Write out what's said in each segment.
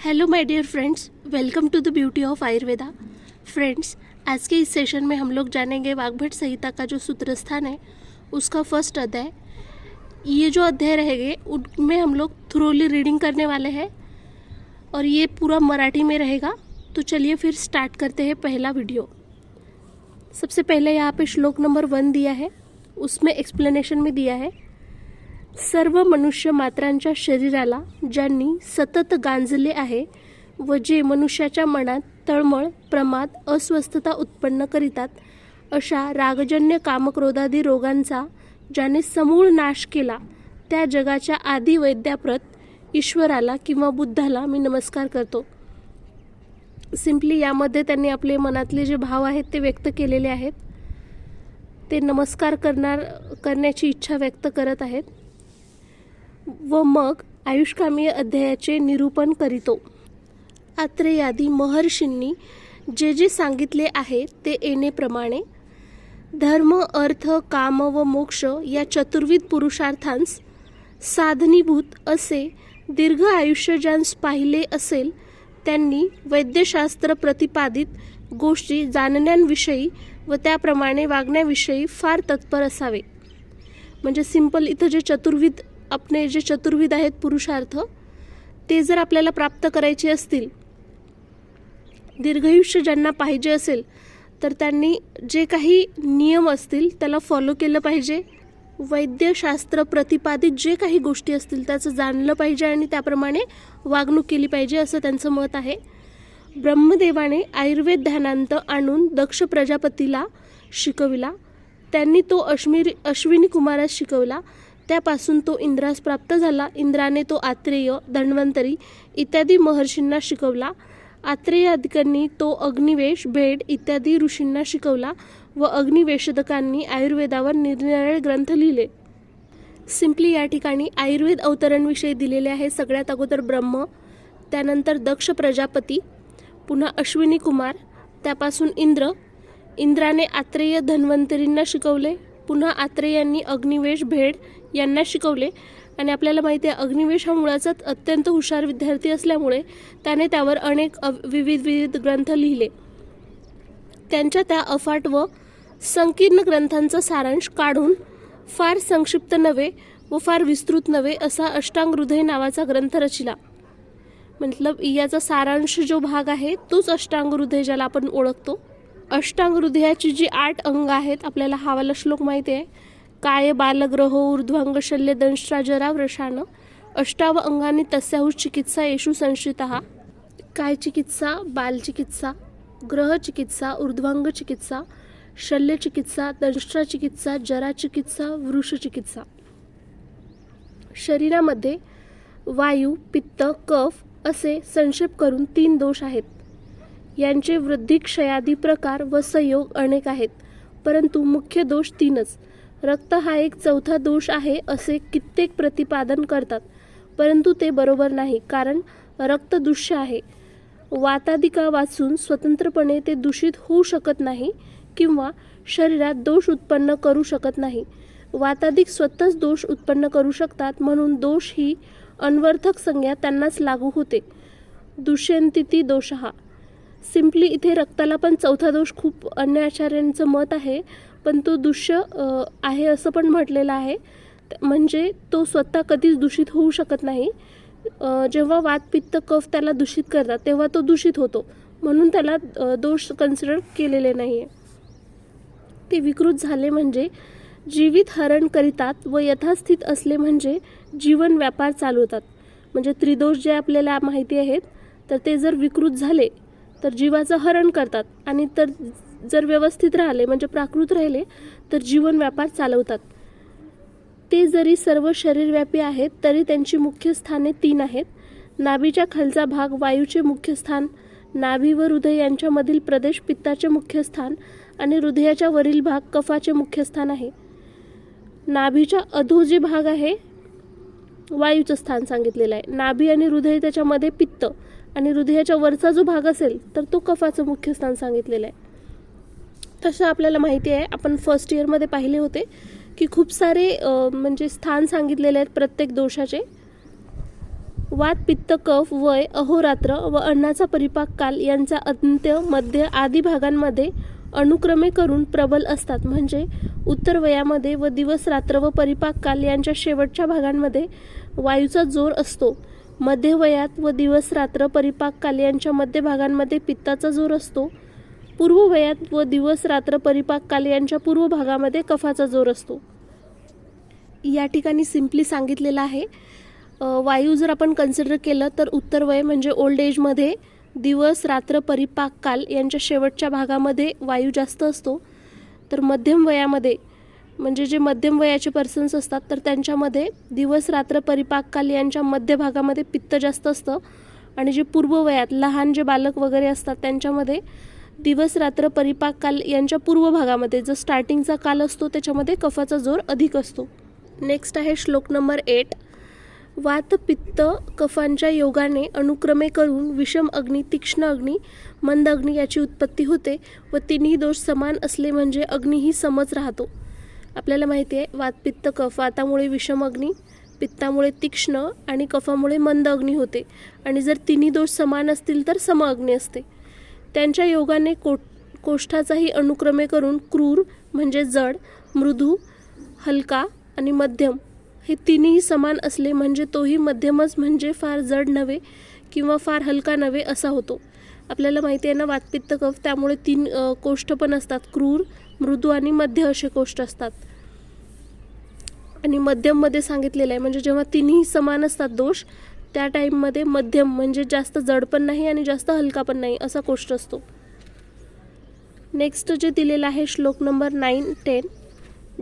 Hello my dear friends, welcome to the beauty of Ayurveda. Friends, आज के इस session में हम लोग जानेंगे वाग्भट संहिता का जो सूत्रस्थान है उसका फर्स्ट अध्याय। ये जो अध्याय रहेंगे उनमें हम लोग थ्रोली रीडिंग करने वाले हैं और ये पूरा मराठी में रहेगा। तो चलिए फिर स्टार्ट करते हैं पहला वीडियो। सबसे पहले यहाँ पे श्लोक नंबर 1 दिया है, उसमें एक्सप्लेनेशन में दिया है, सर्व मनुष्य मात्रांच्या शरीराला ज्यांनी सतत गांजले आहे व जे मनुष्याच्या मनात तळमळ, प्रमाद, अस्वस्थता उत्पन्न करीतात, अशा रागजन्य कामक्रोधादी रोगांचा ज्याने समूळ नाश केला, त्या जगाच्या आदी वैद्याप्रत ईश्वराला किंवा बुद्धाला मी नमस्कार करतो। सिंपली यामध्ये त्यांनी आपले मनातले जे भाव आहेत ते व्यक्त केलेले आहेत, ते नमस्कार करण्याची इच्छा व्यक्त करत आहेत व मग आयुष्कामी अध्यायाचे निरूपण करीतो। आत्रेयादी महर्षींनी जे जे सांगितले आहे ते येणेप्रमाणे धर्म, अर्थ, काम व मोक्ष या चतुर्विध पुरुषार्थांस साधनीभूत असे दीर्घ आयुष्य ज्यांस पाहिले असेल त्यांनी वैद्यशास्त्र प्रतिपादित गोष्टी जाणण्याविषयी व त्याप्रमाणे वागण्याविषयी फार तत्पर असावे। म्हणजे सिंपल इथं जे चतुर्विध आहेत पुरुषार्थ, ते जर आपल्याला प्राप्त करायचे असतील, दीर्घायुष्य ज्यांना पाहिजे असेल तर त्यांनी जे काही नियम असतील त्याला फॉलो केलं पाहिजे। वैद्यशास्त्र प्रतिपादित जे काही गोष्टी असतील त्याचं जाणलं पाहिजे आणि त्याप्रमाणे वागणूक केली पाहिजे असं त्यांचं मत आहे। ब्रह्मदेवाने आयुर्वेद ध्यानांत आणून दक्ष प्रजापतीला शिकविला, त्यांनी तो अश्विनी कुमारास शिकवला, त्यापासून तो इंद्रास प्राप्त झाला। इंद्राने तो आत्रेय, धन्वंतरी इत्यादी महर्षींना शिकवला। आत्रेयादिकांनी तो अग्निवेश, भेड इत्यादी ऋषींना शिकवला व अग्निवेशदकांनी आयुर्वेदावर निरनिराळे ग्रंथ लिहिले। सिंपली या ठिकाणी आयुर्वेद अवतरणविषयी दिलेले आहे। सगळ्यात अगोदर ब्रह्म, त्यानंतर दक्ष प्रजापती, पुन्हा अश्विनी कुमार, त्यापासून इंद्राने आत्रेय धन्वंतरींना शिकवले, पुन्हा आत्रेयांनी अग्निवेश, भेड यांना शिकवले। आणि आपल्याला माहिती आहे अग्निवेश हा मुळाचाच अत्यंत हुशार विद्यार्थी असल्यामुळे त्याने त्यावर अनेक विविध ग्रंथ लिहिले। त्यांच्या त्या अफाट व संकीर्ण ग्रंथांचा सारांश काढून फार संक्षिप्त नव्हे व फार विस्तृत नव्हे असा अष्टांग हृदय नावाचा ग्रंथ रचिला। मतलब याचा सारांश जो भाग आहे तोच अष्टांग हृदय ज्याला आपण ओळखतो। अष्टांग हृदयाची जी 8 अंग आहेत, आपल्याला हा वाला श्लोक माहिती आहे, काय बालग्रहो ऊर्ध्वांग शल्य दंष्ट्रा जरा वृषान अष्टाव अंगानी तस्याहु चिकित्सा येषु संश्रितः। काय चिकित्सा, बाल चिकित्सा, ग्रह चिकित्सा, ऊर्ध्वांग चिकित्सा, शल्य चिकित्सा, दंष्ट्रा चिकित्सा, जरा चिकित्सा, वृष चिकित्सा। शरीरामध्ये वायू, पित्त, कफ असे संक्षेप करून 3 दोष आहेत। यांचे वृद्धी, क्षयादी प्रकार व संयोग अनेक आहेत, परंतु मुख्य दोष 3च। रक्त हा एक 4था दोष आहे असे कित्येक प्रतिपादन करतात, परंतु ते बरोबर नाही, कारण रक्त दूष्य आहे। वातादिका वाचून स्वतंत्रपणे ते दूषित होऊ शकत नाही किंवा शरीरात दोष उत्पन्न करू शकत नाही। वातादिक स्वतःच दोष उत्पन्न करू शकतात, म्हणून दोष ही अन्वर्थक संज्ञा त्यांनाच लागू होते। दुष्यंतीती दोषः। सिंपली इथे रक्ताला पण 4था दोष खूप अन्य आचार्यांचं मत आहे, पण तो दूष्य आहे असं पण म्हटलेलं आहे, म्हणजे तो स्वतः कधीच दूषित होऊ शकत नाही। जेव्हा वात, पित्त, कफ त्याला दूषित करतात तेव्हा तो दूषित होतो, म्हणून त्याला दोष कन्सिडर केलेले नाही आहे। ते विकृत झाले म्हणजे जीवित हरण करीतात व यथास्थित असले म्हणजे जीवन व्यापार चालवतात। म्हणजे त्रिदोष जे आपल्याला माहिती आहेत, तर ते जर विकृत झाले तर जीवाचं हरण करतात, आणि जर व्यवस्थित राहिले म्हणजे प्राकृत राहिले तर जीवन व्यापार चालवतात। ते जरी सर्व शरीरव्यापी आहेत तरी त्यांची मुख्य स्थाने 3 आहेत। नाभीच्या खालचा भाग वायूचे मुख्य स्थान, नाभी व हृदय यांच्यामधील प्रदेश पित्ताचे मुख्य स्थान आणि हृदयाच्या वरील भाग कफाचे मुख्य स्थान आहे। नाभीच्या अधो जे भाग आहे वायूचं स्थान सांगितलेलं आहे। नाभी आणि हृदय त्याच्यामध्ये पित्त, आणि हृदयाच्या वरचा जो भाग असेल तर तो कफाचं मुख्य स्थान सांगितलेलं आहे। तसं आपल्याला माहिती आहे, आपण फर्स्ट इयरमध्ये पाहिले होते की खूप सारे म्हणजे स्थान सांगितलेले आहेत प्रत्येक दोषाचे। वात, पित्त, कफ, वय, अहोरात्र व अन्नाचा परिपाक काल यांचा अंत्य, मध्य आदी भागांमध्ये अनुक्रमे करून प्रबल असतात. म्हणजे उत्तर वयामध्ये व दिवस, रात्र व परिपाक काल यांच्या शेवटच्या भागांमध्ये वायूचा जोर असतो. मध्य वयात व दिवस, रात्र, परिपाक काल यांच्या मध्य भागांमध्ये पित्ताचा जोर असतो. पूर्व वयात व दिवस, रात्र, परिपाक काल यांच्या पूर्व भागामध्ये कफाचा जोर असतो. या ठिकाणी सिम्पली सांगितलेलं आहे. वायू जर आपण कन्सिडर केलं तर उत्तर वय म्हणजे ओल्ड एजमध्ये दिवस, रात्र, परिपाक काल यांच्या शेवटच्या भागामध्ये वायू जास्त असतो. तर मध्यम वयामध्ये म्हणजे जे मध्यम वयाचे पर्सन्स असतात तर त्यांच्यामध्ये दिवस, रात्र, परिपाक काल यांच्या मध्य भागामध्ये पित्त जास्त असतं. आणि जे पूर्व वयात लहान जे बालक वगैरे असतात त्यांच्यामध्ये दिवस, रात्र, परिपाक काल यांच्या पूर्व भागामध्ये जो स्टार्टिंगचा काल असतो त्याच्यामध्ये कफाचा जोर अधिक असतो. नेक्स्ट आहे श्लोक नंबर 8. वात, पित्त, कफांच्या योगाने अनुक्रमे करून विषम अग्नी, तीक्ष्ण अग्नी, मंद अग्नी याची उत्पत्ती होते व तिन्ही दोष समान असले म्हणजे अग्नीही समच राहतो. आपल्याला माहिती आहे वात, पित्त, कफ. वातामुळे विषम अग्नी, पित्तामुळे तीक्ष्ण आणि कफामुळे मंद अग्नी होते. आणि जर तिन्ही दोष समान असतील तर सम अग्नी असते. त्यांच्या योगाने कोष्ठाचाही अनुक्रमे करून क्रूर म्हणजे जड, मृदू, हलका आणि मध्यम हे तिन्ही समान असले म्हणजे तोही मध्यमच म्हणजे फार जड नव्हे किंवा फार हलका नव्हे असा होतो. आपल्याला माहिती आहे ना वात, पित्त, कफ त्यामुळे 3 कोष्ठ पण असतात. क्रूर, मृदू आणि मध्य असे कोष्ठ असतात. आणि मध्यममध्ये सांगितलेलं आहे म्हणजे जेव्हा तिन्ही समान असतात दोष त्या टाईममध्ये मध्यम म्हणजे जास्त जड पण नाही आणि जास्त हलका पण नाही असा कोष्ठ असतो. नेक्स्ट जे दिलेलं आहे श्लोक नंबर 9, 10.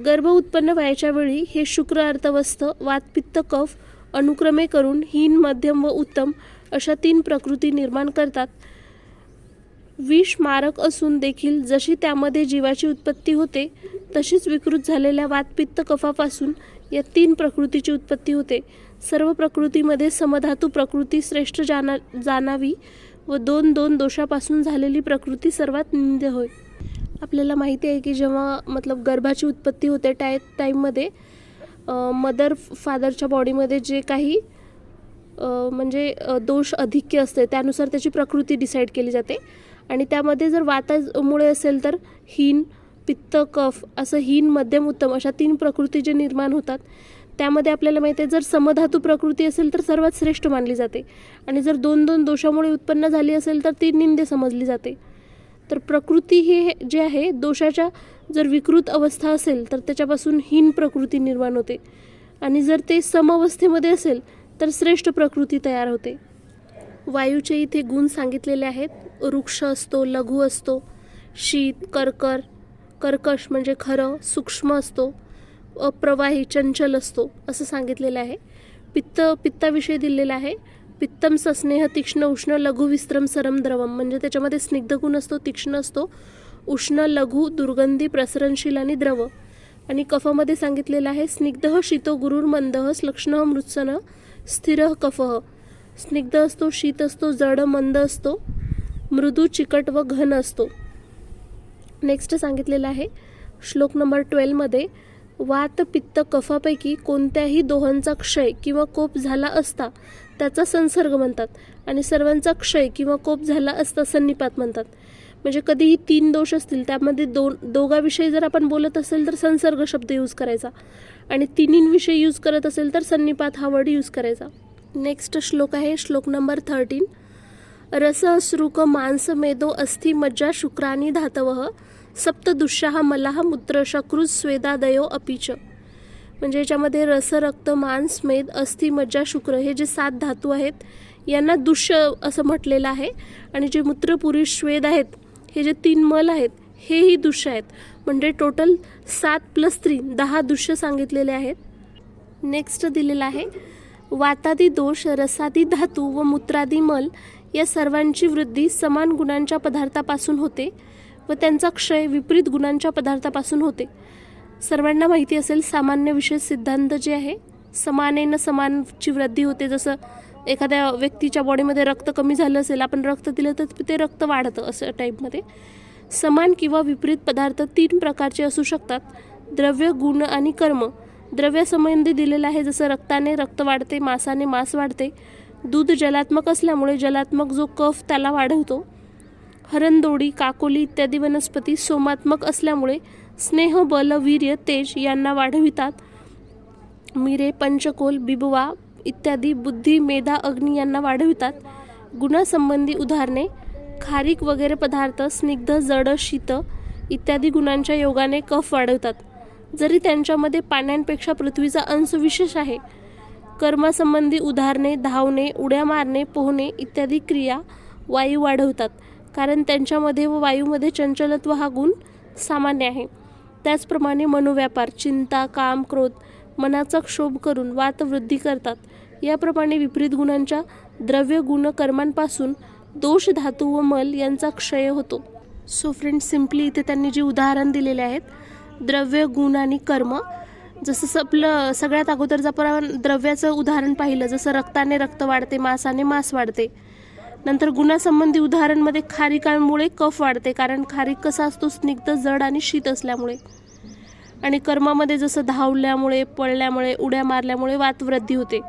गर्भ उत्पन्न व्हायच्या वेळी हे शुक्र अर्थवस्थ वात, पित्त, कफ अनुक्रमे करून हीन, मध्यम व उत्तम अशा 3 प्रकृती निर्माण करतात. विष मारक असून देखील जशी त्यामध्ये जीवाची उत्पत्ती होते तशीच विकृत झालेल्या वात, पित्त, कफापासून या 3 प्रकृतीची उत्पत्ती होते. सर्व प्रकृतीमध्ये समधातू प्रकृती श्रेष्ठ जाणावी व 2-2 दोषापासून झालेली प्रकृती सर्वात निंद्य होय. आपल्याला माहिती आहे की जेव्हा गर्भाची उत्पत्ती होते टाईममध्ये मदर फादरच्या बॉडीमध्ये जे काही दोष अधिक्य असते त्यानुसार त्याची प्रकृती डिसाईड केली जाते. आणि त्यामध्ये जर वातामुळे असेल तर हीन, पित्त, कफ असं हीन, मध्यम, उत्तम अशा 3 प्रकृती जे निर्माण होतात. त्यामध्ये आपल्याला माहिती आहे जर समधातू प्रकृती असेल तर सर्वात श्रेष्ठ मानली जाते. आणि जर 2-2 दोषामुळे उत्पन्न झाली असेल तर ती निंद्य समजली जाते. तर प्रकृती हे जे आहे दोषाच्या जर विकृत अवस्था असेल तर त्याच्यापासून हीन प्रकृती निर्माण होते. आणि जर ते समअवस्थेमध्ये असेल तर श्रेष्ठ प्रकृती तयार होते. वायूचे इथे गुण सांगितलेले आहेत. वृक्ष असतो, लघु असतो, शीत, कर्कश म्हणजे खरं, सूक्ष्म असतो, अप्रवाही, चंचल असतो असं सांगितलेलं आहे. पित्ताविषयी दिलेलं आहे. पित्तम सस्नेह, तीक्ष्ण, उष्ण, लघु, विस्त्रम, सरम, द्रवम म्हणजे त्याच्यामध्ये स्निग्ध गुण असतो, तीक्ष्ण असतो, उष्ण, लघु, दुर्गंधी, प्रसरणशील आणि द्रव. आणि कफामध्ये सांगितलेलं आहे स्निग्ध, शीतो, गुरुर, मंदः, श्लक्ष्ण, मृत्सन, स्थिर, कफः. स्निग्ध असतो, शीत असतो, जड, मंद असतो, मृदू, चिकट व घन असतो. नेक्स्ट सांगितलेलं आहे श्लोक नंबर 12 मध्ये वात, पित्त, कफापैकी कोणत्याही दोहांचा क्षय किंवा कोप झाला असता त्याचा संसर्ग म्हणतात. आणि सर्वांचा क्षय किंवा कोप झाला असता सन्निपात म्हणतात. म्हणजे कधीही 3 दोष असतील त्यामध्ये दोघाविषयी जर आपण बोलत असेल तर संसर्ग शब्द यूज करायचा आणि तिन्हींविषयी यूज करत असेल तर सन्निपात हा वर्ड यूज करायचा. नेक्स्ट श्लोक आहे श्लोक नंबर 13. रस, श्रुक, मांस, मेदो, अस्थि, मज्जा, शुक्राणी धातवः सप्त दुष्याः मलाः, मूत्र, शकृत, स्वेदादयो अपीच. म्हणजे याच्यामध्ये रस, रक्त, मांस, मेद, अस्थि, मज्जा, शुक्र हे जे 7 धातू आहेत यांना दुष्य असं म्हटलेलं आहे. आणि जे मूत्र, पुरुष, स्वेद आहेत हे जे 3 मल आहेत हेही दुष्य आहेत. म्हणजे टोटल 7 + 3 10 दुष्य सांगितलेले आहेत. नेक्स्ट दिलेलं आहे वातादी दोष, रसादी धातू व मूत्रादी मल या सर्वांची वृद्धी समान गुणांच्या पदार्थापासून होते व त्यांचा क्षय विपरीत गुणांच्या पदार्थापासून होते. सर्वांना माहिती असेल सामान्य विशेष सिद्धांत जे आहे समानेन समानची वृद्धी होते. जसं एखाद्या व्यक्तीच्या बॉडीमध्ये रक्त कमी झालं असेल आपण रक्त दिलं तर ते रक्त वाढतं असं टाईपमध्ये. समान किंवा विपरीत पदार्थ 3 प्रकारचे असू शकतात. द्रव्य, गुण आणि कर्म. द्रव्यासंबंधी दिलेलं आहे जसं रक्ताने रक्त वाढते, मांसाने मांस वाढते, दूध जलात्मक असल्यामुळे जलात्मक जो कफ त्याला वाढवतो. हरणदोडी, काकोली इत्यादी वनस्पती सोमात्मक असल्यामुळे स्नेह, बल, वीर्य, तेज यांना वाढवितात. मिरे, पंचकोल, बिबवा इत्यादी बुद्धी, मेधा, अग्नी यांना वाढवितात. गुणासंबंधी उदाहरणे: खारीक वगैरे पदार्थ स्निग्ध, जड, शीत इत्यादी गुणांच्या योगाने कफ वाढवतात, जरी त्यांच्यामध्ये पाण्यापेक्षा पृथ्वीचा अंश विशेष आहे. कर्मासंबंधी उदाहरणे: धावणे, उड्या मारणे, पोहणे इत्यादी क्रिया वायू वाढवतात, कारण त्यांच्यामध्ये व वायूमध्ये चंचलत्व हा गुण सामान्य आहे. त्याचप्रमाणे मनोव्यापार, चिंता, काम, क्रोध मनाचा क्षोभ करून वातवृद्धी करतात. याप्रमाणे विपरीत गुणांच्या द्रव्य गुण कर्मांपासून दोष, धातू व मल यांचा क्षय होतो. सो फ्रेंड्स, सिम्पली इथे त्यांनी जी उदाहरण दिलेले आहेत, द्रव्य, गुण आणि कर्म. जसं आपलं सगळ्यात अगोदर जर आपण द्रव्याचं उदाहरण पाहिलं, जसं रक्ताने रक्त वाढते, मांसाने मांस वाढते. नंतर गुणासंबंधी उदाहरणमध्ये खारिकांमुळे कफ वाढते, कारण खारीक कसा असतो, स्निग्ध, जड आणि शीत असल्यामुळे. आणि कर्मामध्ये जसं धावल्यामुळे, पळल्यामुळे, उड्या मारल्यामुळे वातवृद्धी होते.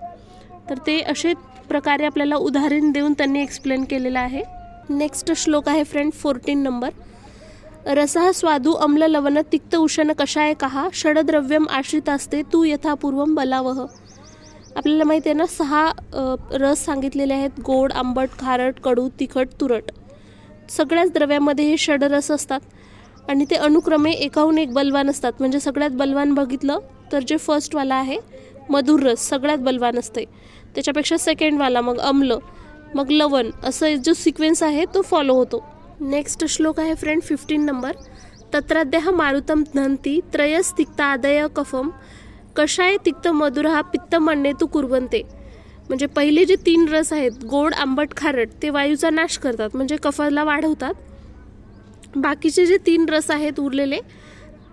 तर ते असे प्रकारे आपल्याला उदाहरण देऊन त्यांनी एक्सप्लेन केलेलं आहे. नेक्स्ट श्लोक आहे फ्रेंड 14 नंबर. रसः स्वादू अम्ल लवण तिक्त उष्ण कषाय कहा षडद्रव्यम आश्रित असते तू यथापूर्वम बलावह. आपल्याला माहिती आहे ना, 6 रस सांगितलेले आहेत: गोड, आंबट, खारट, कडू, तिखट, तुरट. सगळ्याच द्रव्यामध्ये हे षडरस असतात आणि ते अनुक्रमे एकाहून एक बलवान असतात. म्हणजे सगळ्यात बलवान बघितलं तर जे फर्स्टवाला आहे मधुर रस सगळ्यात बलवान असते, त्याच्यापेक्षा सेकंडवाला, मग अम्ल, मग लवण, असं जो सिक्वेन्स आहे तो फॉलो होतो. नेक्स्ट श्लोक आहे फ्रेंड 15 नंबर. तत्राद्यः मारुतं दहन्ति त्रयस्तिक्तादय कफम कषाय तिक्त मधुरः पित्तमन्ये तू कुर्वन्ते. म्हणजे पहिले जे 3 रस आहेत, गोड, आंबट, खारट, ते वायूचा नाश करतात, म्हणजे कफाला वाढवतात. बाकीचे जे 3 रस आहेत उरलेले,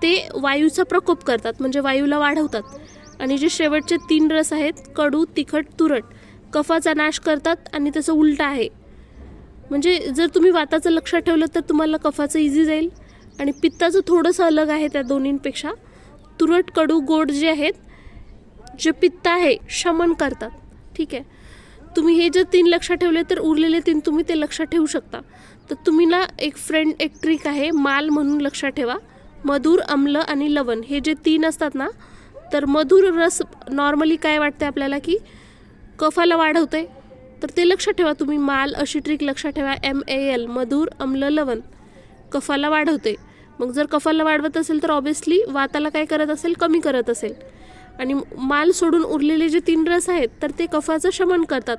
ते वायूचा प्रकोप करतात, म्हणजे वायूला वाढवतात. आणि जे शेवटचे 3 रस आहेत, कडू, तिखट, तुरट, कफाचा नाश करतात आणि त्याचं उलट आहे. म्हणजे जर तुम्ही वाताचं लक्षात ठेवलं तर तुम्हाला कफाचं इझी जाईल. आणि पित्ताचं थोडंसं अलग आहे त्या दोन्हींपेक्षा. तुरट, कडू, गोड जे आहेत, जे पित्त आहे शमन करतात. ठीक आहे, तुम्ही हे जर 3 लक्षात ठेवले तर उरलेले 3 तुम्ही ते लक्षात ठेवू शकता. तर तुम्ही ना एक ट्रिक आहे, माल म्हणून लक्षात ठेवा. मधुर, अम्ल आणि लवण हे जे 3 असतात ना, तर मधुर रस नॉर्मली काय वाटते आपल्याला की कफाला वाढवते, तर ते लक्षात ठेवा तुम्ही. माल अशी ट्रिक लक्षात ठेवा, MAL, मधुर, अम्ल, लवण, कफाला वाढवते. मग जर कफाला वाढवत असेल तर ऑब्वियसली वाताला काय करत असेल, कमी करत असेल. आणि माल सोडून उरलेले जे 3 रस आहेत तर ते कफाचं शमन करतात,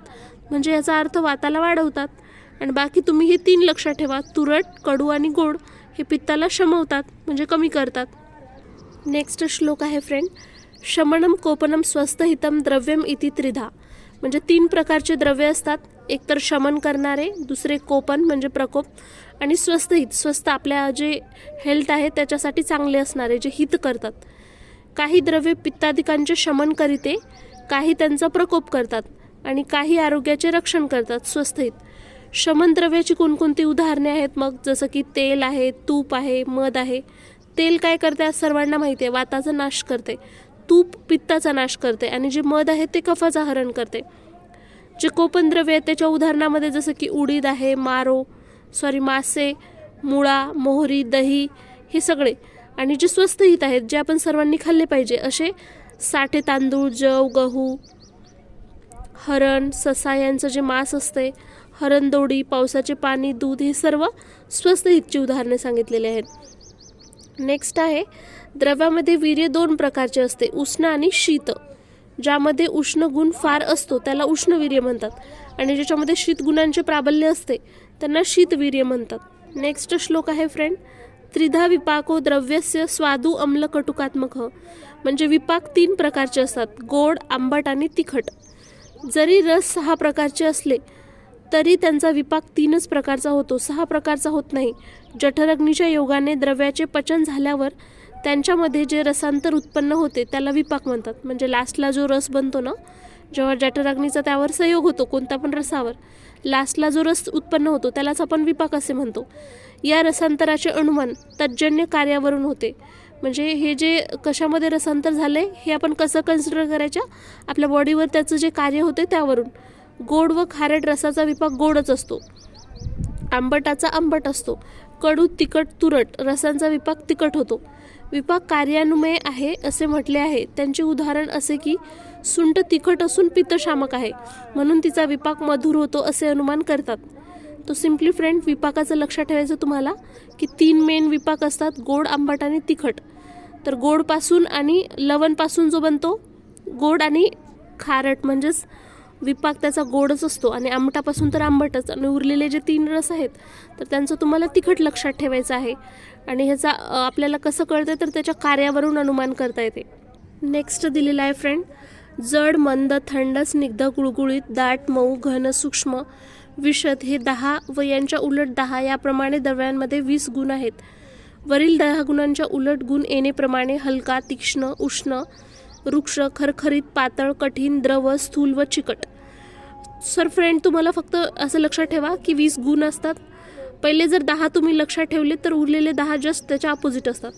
म्हणजे याचा अर्थ वाताला वाढवतात. आणि बाकी तुम्ही हे 3 लक्षात ठेवा, तुरट, कडू आणि गोड हे पित्ताला शमवतात, म्हणजे कमी करतात. नेक्स्ट श्लोक आहे फ्रेंड. शमनम कोपनम स्वस्थहितम द्रव्यम इति त्रिधा. म्हणजे 3 प्रकारचे द्रव्य असतात, एक तर शमन करणारे, दुसरे कोपन म्हणजे प्रकोप, आणि स्वस्थहित, स्वस्थ आपल्या जे हेल्थ आहे त्याच्यासाठी चांगले असणारे, जे हित करतात. काही द्रव्ये पित्तादिकांचे शमन करीते, काही त्यांचा प्रकोप करतात आणि काही आरोग्याचे रक्षण करतात. स्वस्थहित शमन द्रव्याची कोणकोणती उदाहरणे आहेत मग, जसं की तेल आहे, तूप आहे, मध आहे. तेल काय करते आज सर्वांना माहिती आहे, वाताचा नाश करते. तूप पित्ताचा नाश करते आणि जे मध आहे ते कफाचा हरण करते. जे कोपन द्रव्य आहेत त्याच्या उदाहरणामध्ये जसं की उडीद आहे, मासे, मुळा, मोहरी, दही हे सगळे. आणि जे स्वस्थहित आहेत, जे आपण सर्वांनी खाल्ले पाहिजे, असे साठे तांदूळ, जव, गहू, हरण, ससा यांचं जे मांस असते, हरणदोडी, पावसाचे पाणी, दूध, हे सर्व स्वस्थहितची उदाहरणे सांगितलेली आहेत. नेक्स्ट आहे, द्रव्यामध्ये वीर्य 2 प्रकारचे असते, उष्ण आणि शीत. ज्यामध्ये उष्ण गुण फार असतो त्याला उष्णवीर्य म्हणतात, आणि ज्याच्यामध्ये शीत गुणांचे प्राबल्य असते त्यांना शीतवीर्य म्हणतात. नेक्स्ट श्लोक आहे फ्रेंड. त्रिधा विपाको द्रव्यस्य स्वादू अम्ल कटुकात्मक. म्हणजे विपाक 3 प्रकारचे असतात, गोड, आंबट आणि तिखट. जरी रस 6 प्रकारचे असले तरी त्यांचा विपाक 3च प्रकारचा होतो, 6 प्रकारचा होत नाही. जठराग्नीच्या योगाने द्रव्याचे पचन झाल्यावर त्यांच्यामध्ये जे रसांतर उत्पन्न होते त्याला विपाक म्हणतात. म्हणजे लास्टला जो रस बनतो ना, जेव्हा जठराग्नीचा त्यावर संयोग होतो कोणत्या पण रसावर, लास्टला जो रस उत्पन्न होतो त्यालाच आपण विपाक असे म्हणतो. या रसांतराचे अनुमान तज्जन्य कार्यावरून होते. म्हणजे हे जे कशामध्ये रसांतर झाले हे आपण कसं कन्सिडर करायच्या, आपल्या बॉडीवर त्याचं जे कार्य होते त्यावरून. गोड व खारट रसाचा विपाक गोडच असतो, आंबटाचा आंबट असतो. कडू तिखट तुरट रसांचा विपाक तिखट होतो. विपाक कार्यान्वये आहे असे म्हटले आहे. त्यांचे उदाहरण असे की सुंठ तिखट असून पित्तशामक आहे म्हणून तिचा विपाक मधुर होतो असे अनुमान करतात. तो सिम्पली फ्रेंड विपाकाचं लक्षात ठेवायचं तुम्हाला की 3 मेन विपाक असतात, गोड आंबट आणि तिखट. तर गोडपासून आणि लवणपासून जो बनतो गोड आणि खारट म्हणजेच विपाक त्याचा गोडच असतो, आणि आंबटापासून तर आंबटच, आणि उरलेले जे 3 रस आहेत तर त्यांचं तुम्हाला तिखट लक्षात ठेवायचं आहे. आणि ह्याचा आपल्याला कसं कळतं तर त्याच्या कार्यावरून अनुमान करता येते. नेक्स्ट दिलेला आहे फ्रेंड, जड मंद थंड स्निग्ध गुळगुळीत दाट मऊ घन सूक्ष्म विशद हे 10 व यांच्या उलट 10 याप्रमाणे द्रव्यांमध्ये 20 गुण आहेत. वरील 10 गुणांच्या उलट गुण येणेप्रमाणे हलका तीक्ष्ण उष्ण रुक्ष खरखरीत पातळ कठीण द्रव स्थूल व चिकट. सर फ्रेंड तुम्हाला फक्त असं लक्षात ठेवा की 20 गुण असतात. पहिले जर 10 तुम्ही लक्षात ठेवले तर उरलेले 10 जस्ट त्याच्या अपोजिट असतात.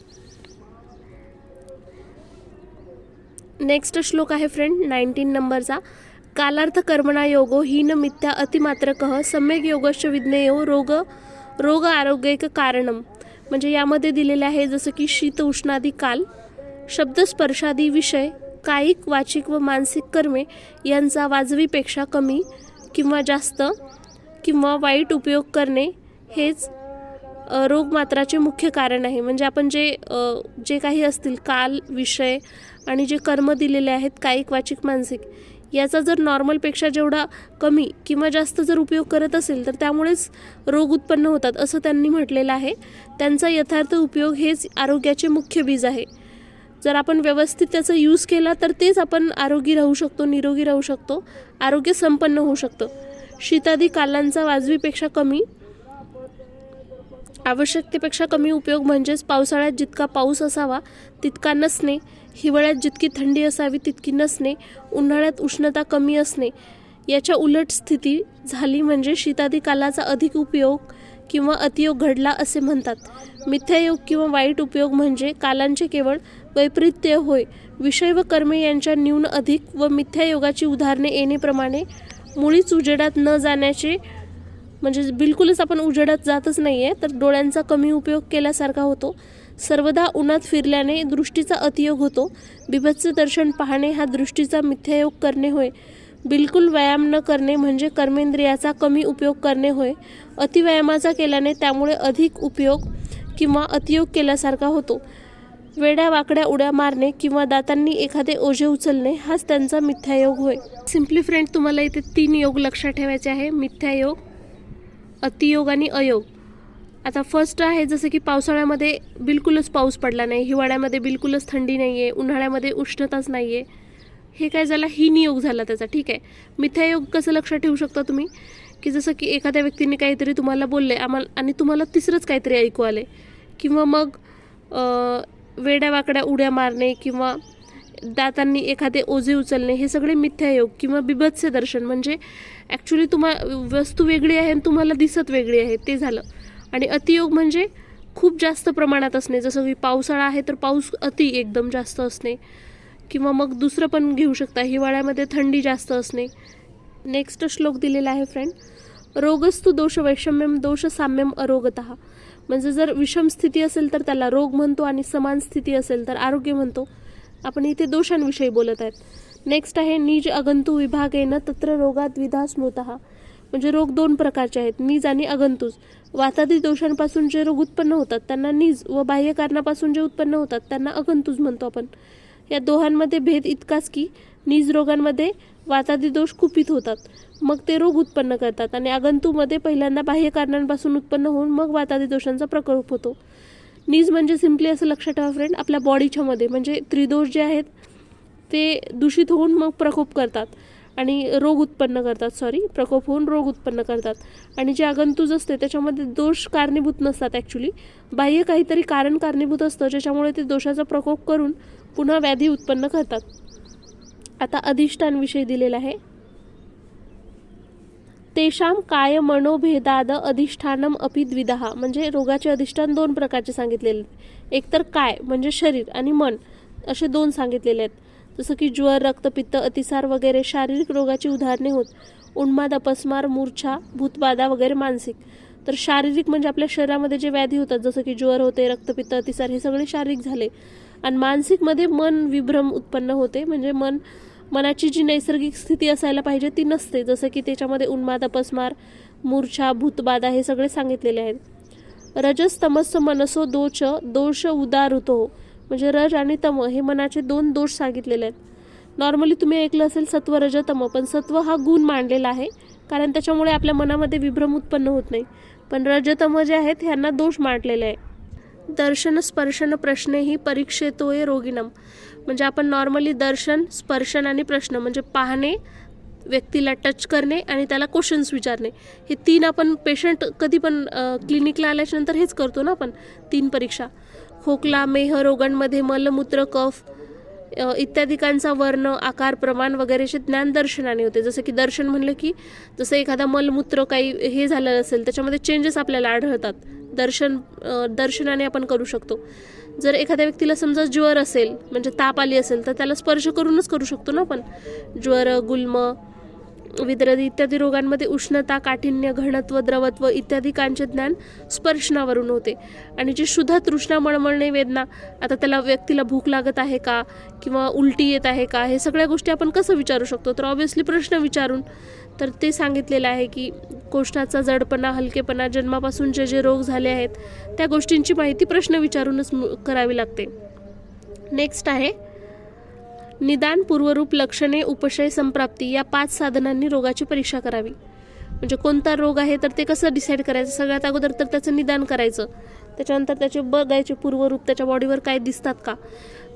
नेक्स्ट श्लोक आहे फ्रेंड 19 नंबरचा, कालार्थ कर्मणा योगो हीन मिथ्या अतिमात्रकः सम्यक योगश्च विज्ञेयो रोग आरोग्यक कारणम. म्हणजे यामध्ये दिलेले आहे जसं की शीत उष्णादी काल, शब्द स्पर्शादी विषय, कायिक वाचिक व मानसिक कर्मे यांचा वाजवीपेक्षा कमी किंवा जास्त किंवा वाईट उपयोग करणे हेच रोगमात्राचे मुख्य कारण आहे. म्हणजे आपण जे काही असतील काल विषय आणि जे कर्म दिलेले आहेत कायिक वाचिक मानसिक, याचा जर नॉर्मलपेक्षा जेवढा कमी किंवा जास्त जर उपयोग करत असेल तर त्यामुळेच रोग उत्पन्न होतात असं त्यांनी म्हटलेलं आहे. त्यांचा यथार्थ उपयोग हेच आरोग्याचे मुख्य बीज आहे. जर आपण व्यवस्थित त्याचा यूज केला तर तेच आपण आरोगी राहू शकतो, निरोगी राहू शकतो, आरोग्य संपन्न होऊ शकतं. शीतादी कालांचा वाजवीपेक्षा कमी आवश्यकतेपेक्षा कमी उपयोग म्हणजेच पावसाळ्यात जितका पाऊस असावा तितका नसणे, हिवाळ्यात जितकी थंडी असावी तितकी नसणे, उन्हाळ्यात उष्णता कमी असणे, याच्या उलट स्थिती झाली म्हणजे शीतादी कालाचा अधिक उपयोग किंवा अतियोग घडला असे म्हणतात. मिथ्यायोग किंवा वाईट उपयोग म्हणजे कालांचे केवळ वैपरीत्य होय. विषय व कर्मे यांच्या न्यून अधिक व मिथ्यायोगाची उदाहरणे येणेप्रमाणे मुळीच उजेडात न जाण्याचे, म्हणजे बिलकुलच आपण उजेडात जातच नाही आहे तर डोळ्यांचा कमी उपयोग केल्यासारखा होतो. सर्वदा उन्हात फिरल्याने दृष्टीचा अतियोग होतो. बिभत्स दर्शन पाहणे हा दृष्टीचा मिथ्यायोग करणे होय. बिलकुल व्यायाम न करणे म्हणजे कर्मेंद्रियाचा कमी उपयोग करणे होय. अतिव्यायामाचा केल्याने त्यामुळे अधिक उपयोग किंवा अतियोग केल्यासारखा होतो. वेड्या वाकड्या उड्या मारणे किंवा दातांनी एखादे ओझे उचलणे हाच त्यांचा मिथ्यायोग होय. सिम्पली फ्रेंड तुम्हाला इथे 3 योग लक्षात ठेवायचे आहे, मिथ्यायोग, अतियोग आणि अयोग. आता फर्स्ट आहे जसं की पावसाळ्यामध्ये बिलकुलच पाऊस पडला नाही, हिवाळ्यामध्ये बिलकुलच थंडी नाही आहे, उन्हाळ्यामध्ये उष्णताच नाही आहे, हे काय झाला, ही नियोग झाला त्याचा. ठीक आहे, मिथ्यायोग कसं लक्षात ठेवू शकता तुम्ही की जसं की एखाद्या व्यक्तीने काहीतरी तुम्हाला बोलले आणि तुम्हाला तिसरंच काहीतरी ऐकू आले, किंवा मग वेड्या वाकड्या उड्या मारणे किंवा दातांनी एखादे ओझे उचलणे, हे सगळे मिथ्यायोग किंवा बिभत्स दर्शन म्हणजे ॲक्च्युली वस्तू वेगळी आहे आणि तुम्हाला दिसत वेगळी आहे ते झालं. आणि अतियोग म्हणजे खूप जास्त प्रमाणात असणे, जसं की पावसाळा आहे तर पाऊस अति एकदम जास्त असणे, किंवा मग दुसरं पण घेऊ शकता हिवाळ्यामध्ये थंडी जास्त असणे. नेक्स्ट श्लोक दिलेला आहे फ्रेंड, रोगस्तु दोष वैषम्यम दोष साम्यम अरोगतः. म्हणजे जर विषम स्थिती असेल तर त्याला रोग म्हणतो आणि समान स्थिती असेल तर आरोग्य म्हणतो. आपण इथे दोषांविषयी बोलत आहेत. नेक्स्ट आहे निज अगंतू विभागेन तत्र रोगात विधा स्मृतः. म्हणजे रोग 2 प्रकारचे आहेत, निज आणि अगंतूज. वातादी दोषांपासून जे रोग उत्पन्न होतात त्यांना निज, व बाह्य कारणापासून जे उत्पन्न होतात त्यांना अगंतूज म्हणतो आपण. या दोहांमध्ये भेद इतकाच की निज रोगांमध्ये वातादी दोष कुपित होतात मग ते रोग उत्पन्न करतात, आणि आगंतूमध्ये पहिल्यांदा बाह्य कारणांपासून उत्पन्न होऊन मग वातादी दोषांचा प्रकोप होतो. निज म्हणजे सिम्पली असं लक्षात ठेवा फ्रेंड, आपल्या बॉडीच्या मध्ये म्हणजे त्रिदोष जे आहेत ते दूषित होऊन मग प्रकोप करतात आणि रोग उत्पन्न करतात, प्रकोप होऊन रोग उत्पन्न करतात. आणि जे आगंतूज असते त्याच्यामध्ये दोष कारणीभूत नसतात, ॲक्च्युली बाह्य काहीतरी कारण कारणीभूत असतं ज्याच्यामुळे ते दोषाचा प्रकोप करून पुन्हा व्याधी उत्पन्न करतात. आता अधिष्ठानविषयी दिलेला आहे, तेषाम काय मनोभेदाद अधिष्ठानम अपि द्विधा. म्हणजे रोगाचे अधिष्ठान 2 प्रकारचे सांगितलेले आहेत. एक तर काय म्हणजे शरीर आणि मन असे 2 सांगितलेले आहेत. जसं की ज्वर रक्तपित्त अतिसार वगैरे शारीरिक रोगाची उदाहरणे होत. उन्माद, अपस्मार, मूर्छा, भूतबाधा वगैरे मानसिक. तर शारीरिक म्हणजे आपल्या शरीरामध्ये जे व्याधी होतात जसं की ज्वर होते, रक्तपित्त, अतिसार, हे सगळे शारीरिक झाले. आणि मानसिकमध्ये मन विभ्रम उत्पन्न होते, म्हणजे मनाची जी नैसर्गिक स्थिती असायला पाहिजे ती नसते, जसं की त्याच्यामध्ये उन्माद, अपस्मार, मूर्छा, भूतबाधा हे सगळे सांगितलेले आहेत. रजस तमस मनसो दोष उदारुतो, म्हणजे रज आणि तम हे मनाचे 2 दोष सांगितलेले आहेत. नॉर्मली तुम्ही ऐकलं असेल सत्व, रज, तम, पण सत्व हा गुण मांडलेला आहे कारण त्याच्यामुळे आपल्या मनामध्ये विभ्रम उत्पन्न होत नाही. पण रजतम जे आहेत ह्यांना दोष मांडलेले आहे. दर्शन स्पर्शन प्रश्ने ही परीक्षेतोय रोगिणम, म्हणजे आपण नॉर्मली दर्शन, स्पर्शन आणि प्रश्न म्हणजे पाहणे, व्यक्तीला टच करणे आणि त्याला क्वेश्चन्स विचारणे, हे 3 आपण पेशंट कधी पण क्लिनिकला आल्याच्या नंतर हेच करतो ना आपण. 3 परीक्षा. खोकला, मेह रोगांमध्ये मलमूत्र, कफ इत्यादिकांचा वर्ण, आकार, प्रमाण वगैरेचे ज्ञान दर्शनाने होते. जसं की दर्शन म्हणलं की जसं एखादा मलमूत्र काही हे झालं असेल त्याच्यामध्ये चेंजेस आपल्याला आढळतात, दर्शनाने आपण करू शकतो. जर एखाद्या व्यक्तीला समजा ज्वर असेल म्हणजे ताप आली असेल तर त्याला स्पर्श करूनच करू शकतो ना आपण. ज्वर, गुल्म, विद्रदी इत्यादी रोगांमध्ये उष्णता, काठिण्य, घनत्व, द्रवत्व इत्यादी कांचे ज्ञान स्पर्शनावरून होते. आणि जी शुद्ध तृष्णा, मळमळणे, वेदना, आता त्याला व्यक्तीला भूक लागत आहे का किंवा उलटी येत आहे का, हे सगळ्या गोष्टी आपण कसं विचारू शकतो, तर ऑब्व्हियसली प्रश्न विचारून. तर ते सांगितलेलं आहे की कोष्ठाचा जडपणा, हलकेपणा, जन्मापासून जे जे रोग झाले आहेत त्या गोष्टींची माहिती प्रश्न विचारूनच करावी लागते. नेक्स्ट आहे निदान, पूर्वरूप, लक्षणे, उपशय, संप्राप्ती या 5 साधनांनी रोगाची परीक्षा करावी. म्हणजे कोणता रोग आहे तर ते कसं डिसाईड करायचं, सगळ्यात अगोदर तर त्याचं निदान करायचं, त्याच्यानंतर त्याचे बघायचे पूर्वरूप, त्याच्या बॉडीवर काय दिसतात का,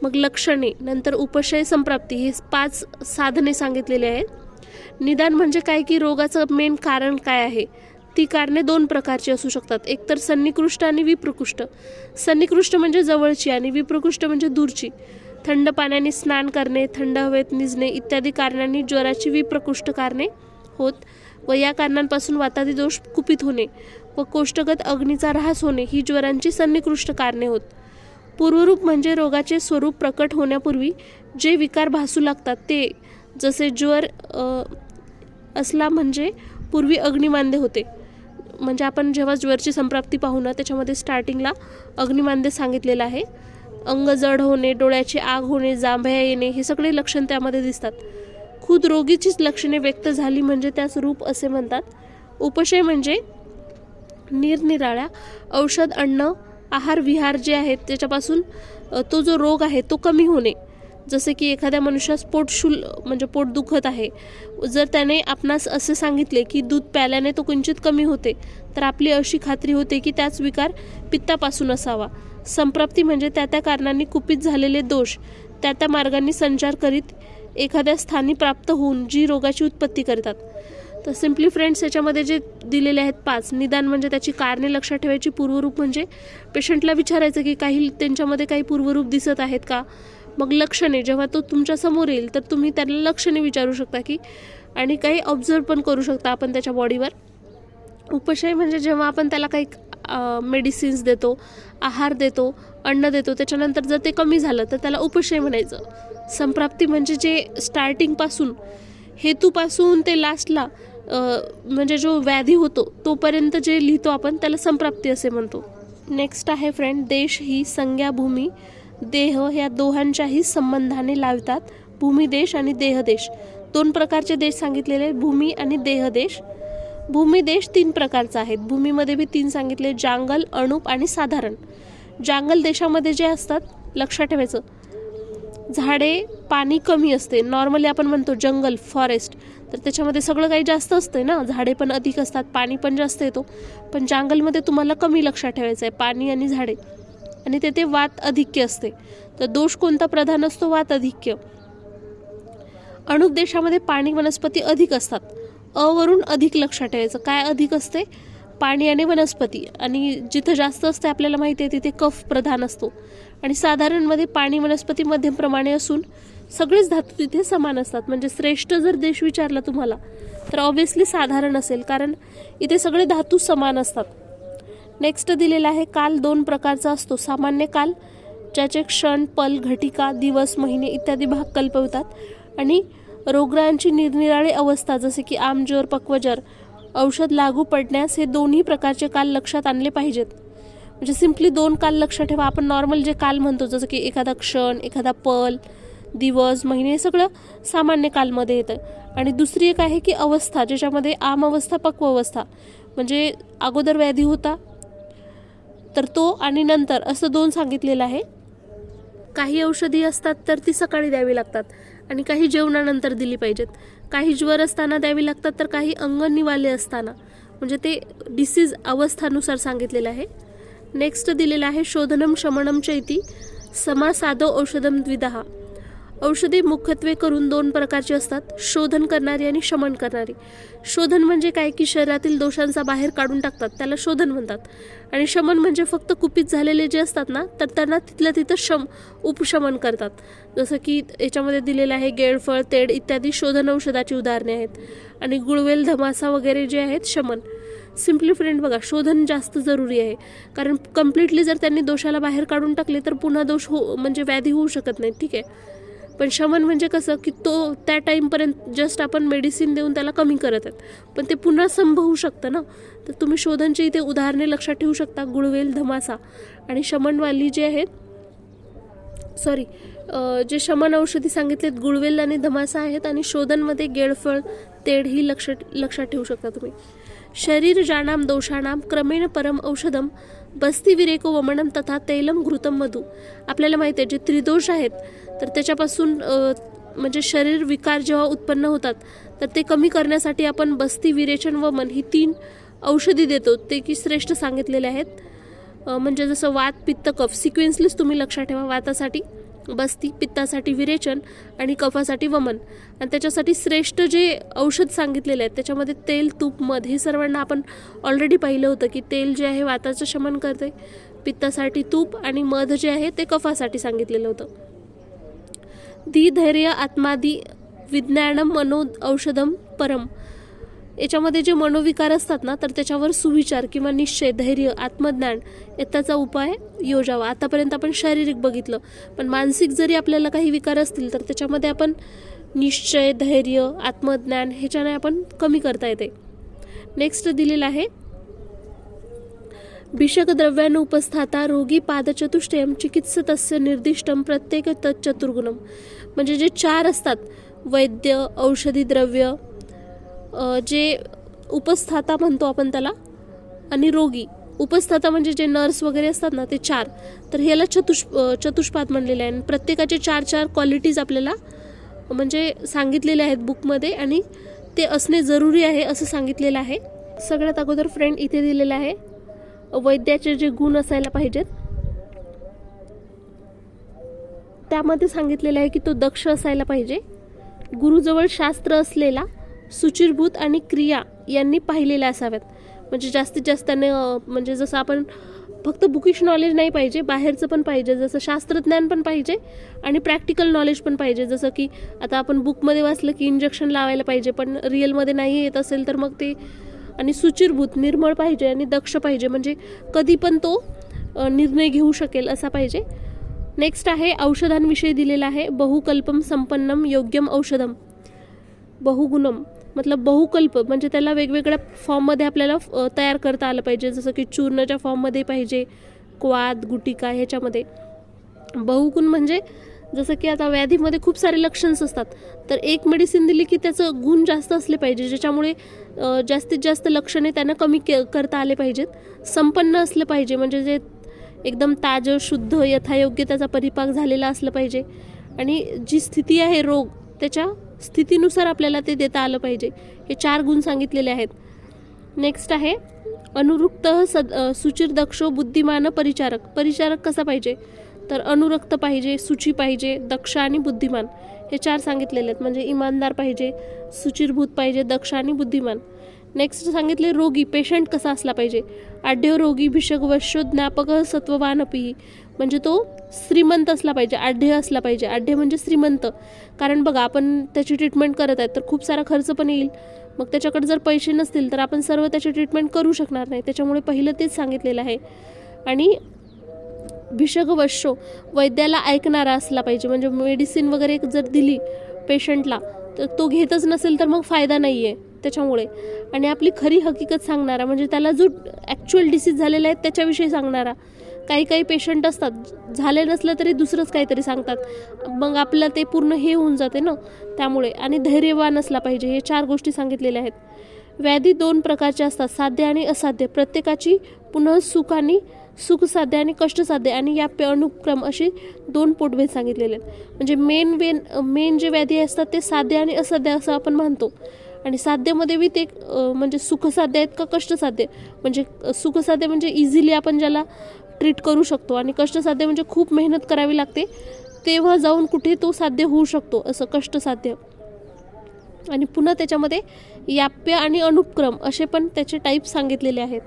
मग लक्षणे, नंतर उपशय, संप्राप्ती, हे 5 साधने सांगितलेले आहेत. निदान म्हणजे काय की रोगाचं मेन कारण काय आहे. ती कारणे 2 प्रकारची असू शकतात, एक तर सन्निकृष्ट आणि विप्रकृष्ट. सन्निकृष्ट म्हणजे जवळची आणि विप्रकृष्ट म्हणजे दूरची. थंड पाण्याने स्नान करणे, थंड हवेत निजणे इत्यादी कारणांनी ज्वराची विप्रकृष्ट कारणे होत व या कारणांपासून वातादी दोष कुपित होणे व कोष्ठगत अग्नीचा ऱ्हास होणे ही ज्वरांची सन्निकृष्ट कारणे होत. पूर्वरूप म्हणजे रोगाचे स्वरूप प्रकट होण्यापूर्वी जे विकार भासू लागतात ते, जसे ज्वर असला म्हणजे पूर्वी अग्निमांद्य होते. म्हणजे आपण जेव्हा ज्वरची संप्राप्ती पाहू ना त्याच्यामध्ये स्टार्टिंगला अग्निमांद्य सांगितलेलं आहे. अंग जड होणे, डोळ्याची आग होणे, जांभया येणे हे सगळे लक्षण त्यामध्ये दिसतात. खुद रोगीचीच लक्षणे व्यक्त झाली म्हणजे त्यास रूप असे म्हणतात. उपशय म्हणजे निरनिराळ्या औषध, अन्न, आहार, विहार जे आहेत त्याच्यापासून तो जो रोग आहे तो कमी होणे. जसे की एखाद्या मनुष्यास म्हणजे पोट दुखत आहे, जर त्याने आपणास असे सांगितले की दूध प्याल्याने तो किंचित कमी होते तर आपली अशी खात्री होते की त्याच विकार पित्तापासून असावा. संप्राप्ती म्हणजे त्या कारणांनी कुपित झालेले दोष त्या मार्गांनी संचार करीत एखाद्या स्थानी प्राप्त होऊन जी रोगाची उत्पत्ती करतात. तर सिम्पली फ्रेंड्स याच्यामध्ये जे दिलेले आहेत 5. निदान म्हणजे त्याची कारणे लक्षात ठेवायची. पूर्वरूप म्हणजे पेशंटला विचारायचं की त्यांच्यामध्ये काही पूर्वरूप दिसत आहेत का. मग लक्षणे, जेव्हा तो तुमच्या समोर येईल तर तुम्ही त्याला लक्षणे विचारू शकता की, आणि काही ऑब्झर्व पण करू शकता आपण त्याच्या बॉडीवर. उपशय म्हणजे जेव्हा आपण त्याला काही मेडिसिन्स देतो, आहार देतो, अन्न देतो, त्याच्यानंतर जर ते कमी झालं तर त्याला उपशय म्हणायचं. संप्राप्ती म्हणजे जे स्टार्टिंगपासून, हेतूपासून ते लास्टला म्हणजे जो व्याधी होतो तोपर्यंत जे लिहितो आपण त्याला संप्राप्ती असे म्हणतो. नेक्स्ट आहे फ्रेंड, देश ही संज्ञा, भूमी, देह ह्या दोहांच्याही संबंधाने लावतात. भूमिदेश आणि देहदेश 2 प्रकारचे देश सांगितलेले, भूमी आणि देहदेश. भूमिदेश 3 प्रकारचा आहेत. भूमीमध्ये बी 3 सांगितले, जांगल, अणूप आणि साधारण. जांगल देशामध्ये जे असतात लक्षात ठेवायचं, झाडे, पाणी कमी असते. नॉर्मली आपण म्हणतो जंगल, फॉरेस्ट, तर त्याच्यामध्ये सगळं काही जास्त असते ना, झाडे पण अधिक असतात, पाणी पण जास्त येतो. पण जंगलमध्ये तुम्हाला कमी लक्षात ठेवायचं आहे, पाणी आणि झाडे, आणि तेथे वात अधिक्य असते. तर दोष कोणता प्रधान असतो, वात अधिक्य. अणुक देशामध्ये पाणी, वनस्पती अधिक असतात. अवरून अधिक लक्षात ठेवायचं, काय अधिक असते, पाणी आणि वनस्पती. आणि जिथं जास्त असते आपल्याला माहिती आहे तिथे कफ प्रधान असतो. आणि साधारणमध्ये पाणी, वनस्पती मध्यम प्रमाणे असून सगळेच धातू तिथे समान असतात. म्हणजे श्रेष्ठ जर देश विचारला तुम्हाला तर ऑब्व्हियसली साधारण असेल, कारण इथे सगळे धातू समान असतात. नेक्स्ट दिलेला आहे, काल 2 प्रकारचा असतो. सामान्य काल ज्याचे क्षण, पल, घटिका, दिवस, महिने इत्यादी भाग कल्पवतात, आणि रोगरांची निरनिराळी अवस्था जसे की आमजोर, पक्वजर, औषध लागू पडण्यास हे दोन्ही प्रकारचे काल लक्षात आणले पाहिजेत. म्हणजे सिम्पली 2 काल लक्षात ठेवा. आपण नॉर्मल जे काल म्हणतो जसं की एखादा क्षण, एखादा पल, दिवस, महिने, हे सगळं सामान्य कालमध्ये येतं. आणि दुसरी एक आहे की अवस्था, ज्याच्यामध्ये आम अवस्था, पक्व अवस्था, म्हणजे अगोदर व्याधी होता तर तो आणि नंतर असं 2 सांगितलेलं आहे. काही औषधी असतात तर ती सकाळी द्यावी लागतात आणि काही जेवणानंतर दिली पाहिजेत. काही ज्वर असताना द्यावी लागतात तर काही अंग निवाले असताना, म्हणजे ते डिसीज अवस्थानुसार सांगितलेलं आहे. नेक्स्ट दिलेलं आहे शोधनम शमनम चैती समासादो औषधम द्विदहा. औषधे मुख्यत्वे करून 2 प्रकारची असतात, शोधन करणारी आणि शमन करणारी. शोधन म्हणजे काय की शरीरातील दोषांचा बाहेर काढून टाकतात, त्याला शोधन म्हणतात. आणि शमन म्हणजे फक्त कुपित झालेले जे असतात ना तर त्यांना तिथल्या तिथं उपशमन करतात. जसं की याच्यामध्ये दिलेलं आहे गेळफळ, तेड इत्यादी शोधन औषधाची उदाहरणे आहेत. आणि गुळवेल, धमासा वगैरे जे आहेत शमन. सिम्पली फ्रेंड बघा, शोधन जास्त जरुरी आहे, कारण कम्प्लिटली जर त्यांनी दोषाला बाहेर काढून टाकले तर पुन्हा दोष म्हणजे व्याधी होऊ शकत नाही. ठीक आहे. पण शमन म्हणजे कसं की तो त्या टाईमपर्यंत जस्ट आपण मेडिसिन देऊन त्याला कमी करत आहेत, पण ते पुन्हा संभवू शकतं ना. तर तुम्ही शोधनची इथे उदाहरणे लक्षात ठेवू शकता, गुळवेल, धमासा. आणि शमनवाली जे आहेत जे शमन औषधी सांगितलेत गुळवेल आणि धमासा आहेत. आणि शोधनमध्ये गेळफळ, तेड ही लक्षात ठेवू शकता तुम्ही. शरीर जाणाम दोषाणाम क्रमेण परम औषधम बस्ती विरेको वमनम तथा तैलम घृतम मधु. आपल्याला माहिती आहे जे त्रिदोष आहेत तर त्याच्यापासून म्हणजे शरीर विकार जेव्हा उत्पन्न होतात तर ते कमी करण्यासाठी आपण बस्ती, विरेचन, वमन ही 3 औषधी देतो, ते की श्रेष्ठ सांगितलेले आहेत. म्हणजे जसं वात, पित्त, कफ सिक्वेन्सलीच तुम्ही लक्षात ठेवा. वातासाठी बस्ती, पित्तासाठी विरेचन आणि कफासाठी वमन. आणि त्याच्यासाठी श्रेष्ठ जे औषध सांगितलेले आहेत त्याच्यामध्ये तेल, तूप, मध हे सर्वांना आपण ऑलरेडी पाहिलं होतं की तेल जे आहे वाताचं शमन करते, पित्तासाठी तूप आणि मध जे आहे ते कफासाठी सांगितलेलं होतं. धी धैर्य आत्मादी विज्ञानम मनो औषधम परम. याच्यामध्ये जे मनोविकार असतात ना तर त्याच्यावर सुविचार किंवा निश्चय, धैर्य, आत्मज्ञान याचा उपाय योजावा. आतापर्यंत आपण शारीरिक बघितलं, पण मानसिक जरी आपल्याला काही विकार असतील तर त्याच्यामध्ये आपण निश्चय, धैर्य, आत्मज्ञान ह्याच्याने आपण कमी करता येते. नेक्स्ट दिलेलं आहे भिषकद्रव्यान उपस्थाता रोगी पादचतुष्टयम चिकित्सतस्य निर्दिष्टम प्रत्येक तच्चतुर्गुणम. म्हणजे जे 4 असतात, वैद्य, औषधी द्रव्य, जे उपस्थाता म्हणतो आपण त्याला, आणि रोगी. उपस्थाता म्हणजे जे नर्स वगैरे असतात ना ते 4, तर ह्याला चतुष्पाद म्हणलेले आहे. आणि प्रत्येकाचे 4 क्वालिटीज आपल्याला म्हणजे सांगितलेले आहेत बुकमध्ये आणि ते असणे जरुरी आहे असं सांगितलेलं आहे. सगळ्यात अगोदर फ्रेंड इथे दिलेलं आहे वैद्याचे जे गुण असायला पाहिजेत त्यामध्ये सांगितलेलं आहे की तो दक्ष असायला पाहिजे, गुरुजवळ शास्त्र असलेला, सुचिरभूत आणि क्रिया यांनी पाहिलेल्या असाव्यात. म्हणजे जास्तीत जास्त म्हणजे जसं आपण फक्त बुकिश नॉलेज नाही पाहिजे, बाहेरचं पण पाहिजे, जसं शास्त्रज्ञान पण पाहिजे आणि प्रॅक्टिकल नॉलेज पण पाहिजे. जसं की आता आपण बुकमध्ये वाचलं की इंजेक्शन लावायला पाहिजे, पण रिअलमध्ये नाही येत असेल तर मग ते. आणि सुचिरभूत, निर्मळ पाहिजे आणि दक्ष पाहिजे, म्हणजे कधी पण तो निर्णय घेऊ शकेल असा पाहिजे. नेक्स्ट आहे औषधांविषयी दिलेला आहे बहुकल्पम संपन्नम योग्यम औषधम. बहुगुणम मतलब बहुकल्प म्हणजे त्याला वेगवेगळ्या फॉर्ममध्ये आपल्याला तयार करता आलं पाहिजे. जसं की चूर्णाच्या फॉर्ममध्ये पाहिजे, क्वाद, गुटिका ह्याच्यामध्ये. बहुगुण म्हणजे जसं की आता व्याधीमध्ये खूप सारे लक्षण्स असतात, तर एक मेडिसिन दिली की त्याचं गुण जास्त असले पाहिजे, ज्याच्यामुळे जास्तीत जास्त लक्षणे त्यांना कमी करता आले पाहिजेत. संपन्न असलं पाहिजे म्हणजे जे एकदम ताजं, शुद्ध, यथायोग्य त्याचा परिपाक झालेला असलं पाहिजे. आणि जी स्थिती आहे रोग त्याच्या स्थितीनुसार आपल्याला ते देता आलं पाहिजे. हे 4 गुण सांगितलेले आहेत. नेक्स्ट आहे अनुरुक्त सुचिर दक्षो बुद्धिमान परिचारक. परिचारक कसा पाहिजे तर अनुरक्त पाहिजे, सुची पाहिजे, दक्ष आणि बुद्धिमान हे 4 सांगितलेले आहेत. म्हणजे इमानदार पाहिजे, सुचिरभूत पाहिजे, दक्ष आणि बुद्धिमान. नेक्स्ट सांगितले रोगी, पेशंट कसा असला पाहिजे. आढ्य रोगी भिषक वश्यो ज्ञापक सत्ववान अपि. म्हणजे तो श्रीमंत असला पाहिजे, आढ्य असला पाहिजे. आढ्य म्हणजे श्रीमंत, कारण बघा आपण त्याची ट्रीटमेंट करत आहेत तर खूप सारा खर्च पण येईल. मग त्याच्याकडे जर पैसे नसतील तर आपण सर्व त्याची ट्रीटमेंट करू शकणार नाही, त्याच्यामुळे पहिलं तेच सांगितलेलं आहे. आणि भिषक वश्यो वैद्याला ऐकणारा असला पाहिजे. म्हणजे मेडिसिन वगैरे जर दिली पेशंटला तर तो घेतच नसेल तर मग फायदा नाही आहे त्याच्यामुळे. आणि आपली खरी हकीकत सांगणारा, म्हणजे त्याला जो ॲक्च्युअल डिसीज झालेला आहे त्याच्याविषयी सांगणारा. काही काही पेशंट असतात झाले नसलं तरी दुसरंच काहीतरी सांगतात, मग आपलं ते पूर्ण हे होऊन जाते ना. त्यामुळे आणि धैर्यवान असला पाहिजे, हे 4 गोष्टी सांगितलेल्या आहेत. व्याधी 2 प्रकारचे असतात, साध्य आणि असाध्य. प्रत्येकाची पुन्हा सुखसाध्य आणि कष्टसाध्य आणि याप्य अनुक्रम अशी 2 पोटभेद सांगितलेले आहेत. म्हणजे मेन जे व्याधी असतात ते साध्य आणि असाध्य असं आपण म्हणतो. आणि साध्यमध्ये बी ते म्हणजे सुखसाध्य आहेत का कष्टसाध्य. म्हणजे सुखसाध्य म्हणजे इझिली आपण ज्याला ट्रीट करू शकतो, आणि कष्टसाध्य म्हणजे खूप मेहनत करावी लागते तेव्हा जाऊन कुठे तो साध्य होऊ शकतो, असं कष्टसाध्य. आणि पुन्हा त्याच्यामध्ये याप्य आणि अनुक्रम असे पण त्याचे टाईप सांगितलेले आहेत.